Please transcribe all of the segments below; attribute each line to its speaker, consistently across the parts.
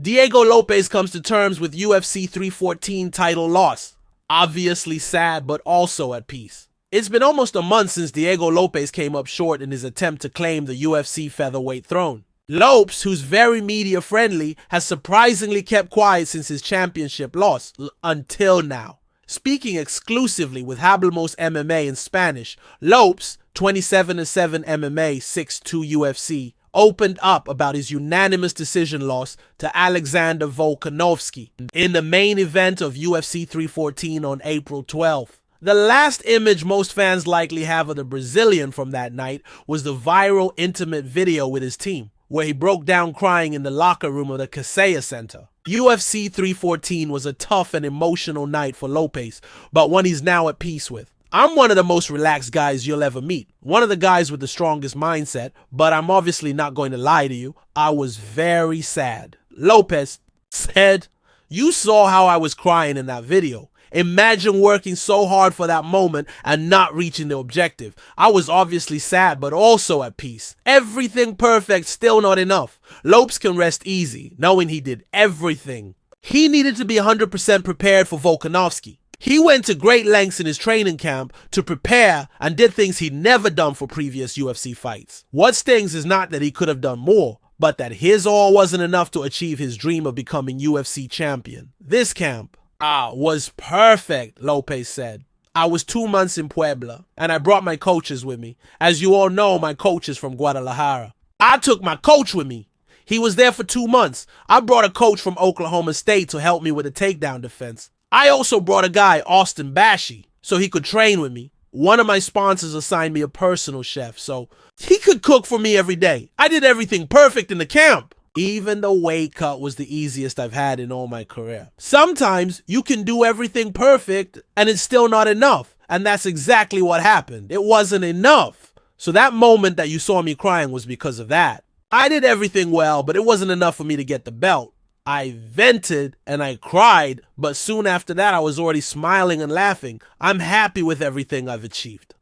Speaker 1: Diego Lopes comes to terms with UFC 314 title loss. Obviously sad, but also at peace. It's been almost a month since Diego Lopes came up short in his attempt to claim the UFC featherweight throne. Lopes, who's very media friendly, has surprisingly kept quiet since his championship loss, until now. Speaking exclusively with Hablamos MMA in Spanish, Lopes, 27-7 MMA, 6'2 UFC, opened up about his unanimous decision loss to Alexander Volkanovski in the main event of UFC 314 on April 12th. The last image most fans likely have of the Brazilian from that night was the viral intimate video with his team, where he broke down crying in the locker room of the Kaseya Center. UFC 314 was a tough and emotional night for Lopes, but one he's now at peace with. I'm one of the most relaxed guys you'll ever meet, one of the guys with the strongest mindset, but I'm obviously not going to lie to you. I was very sad. Lopes said, "You saw how I was crying in that video. Imagine working so hard for that moment and not reaching the objective. I was obviously sad, but also at peace. Everything perfect, still not enough. Lopes can rest easy, knowing he did everything. He needed to be 100% prepared for Volkanovski. He went to great lengths in his training camp to prepare and did things he'd never done for previous UFC fights. What stings is not that he could have done more, but that his all wasn't enough to achieve his dream of becoming UFC champion. This camp was perfect," Lopes said. "I was 2 months in Puebla, and I brought my coaches with me. As you all know, my coach is from Guadalajara. I took my coach with me. He was there for 2 months. I brought a coach from Oklahoma State to help me with the takedown defense. I also brought a guy, Austin Bashi, so he could train with me. One of my sponsors assigned me a personal chef, so he could cook for me every day. I did everything perfect in the camp. Even the weight cut was the easiest I've had in all my career. Sometimes you can do everything perfect and it's still not enough. And that's exactly what happened. It wasn't enough. So that moment that you saw me crying was because of that. I did everything well, but it wasn't enough for me to get the belt. I vented and I cried, but soon after that I was already smiling and laughing. I'm happy with everything I've achieved."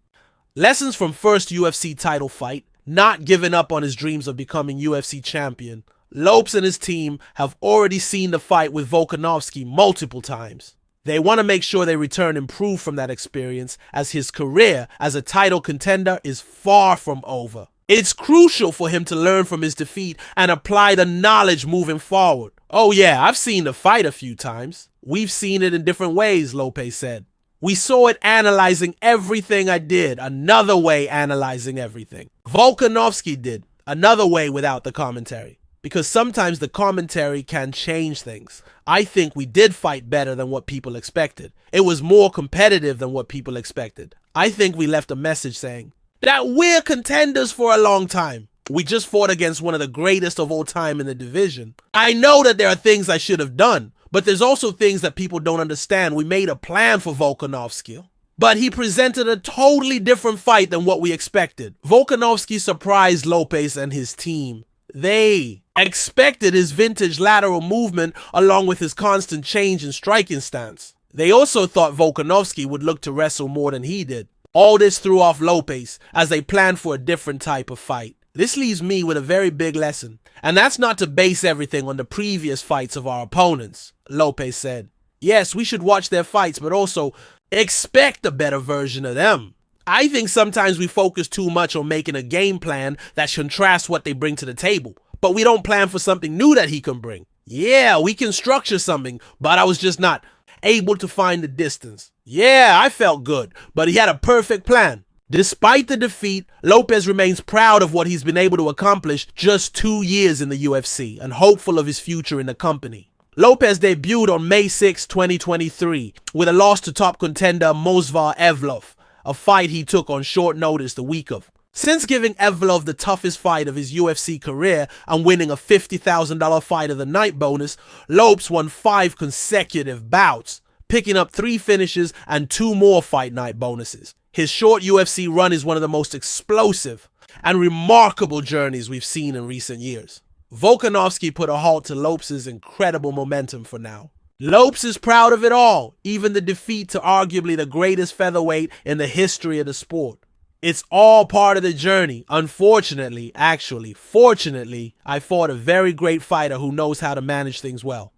Speaker 1: Lessons from first UFC title fight, not giving up on his dreams of becoming UFC champion. Lopes and his team have already seen the fight with Volkanovski multiple times. They want to make sure they return improved from that experience, as his career as a title contender is far from over. It's crucial for him to learn from his defeat and apply the knowledge moving forward. "Oh yeah, I've seen the fight a few times. We've seen it in different ways," Lopes said. "We saw it analyzing everything I did, another way analyzing everything. Volkanovski did, another way without the commentary. Because sometimes the commentary can change things. I think we did fight better than what people expected. It was more competitive than what people expected. I think we left a message saying that we're contenders for a long time. We just fought against one of the greatest of all time in the division. I know that there are things I should have done, but there's also things that people don't understand. We made a plan for Volkanovski, but he presented a totally different fight than what we expected. Volkanovski surprised Lopes and his team. They expected his vintage lateral movement along with his constant change in striking stance. They also thought Volkanovski would look to wrestle more than he did. All this threw off Lopes as they planned for a different type of fight. This leaves me with a very big lesson, and that's not to base everything on the previous fights of our opponents," Lopes said. "Yes, we should watch their fights, but also expect a better version of them. I think sometimes we focus too much on making a game plan that contrasts what they bring to the table, but we don't plan for something new that he can bring. Yeah, we can structure something, but I was just not able to find the distance. Yeah, I felt good, but he had a perfect plan." Despite the defeat, Lopes remains proud of what he's been able to accomplish just 2 years in the UFC and hopeful of his future in the company. Lopes debuted on May 6, 2023 with a loss to top contender Movsar Evloev, a fight he took on short notice the week of. Since giving Evloev the toughest fight of his UFC career and winning a $50,000 fight of the night bonus, Lopes won 5 consecutive bouts, picking up 3 finishes and 2 more fight night bonuses. His short UFC run is one of the most explosive and remarkable journeys we've seen in recent years. Volkanovski put a halt to Lopes' incredible momentum for now. Lopes is proud of it all, even the defeat to arguably the greatest featherweight in the history of the sport. It's all part of the journey. Unfortunately, fortunately, I fought a very great fighter who knows how to manage things well.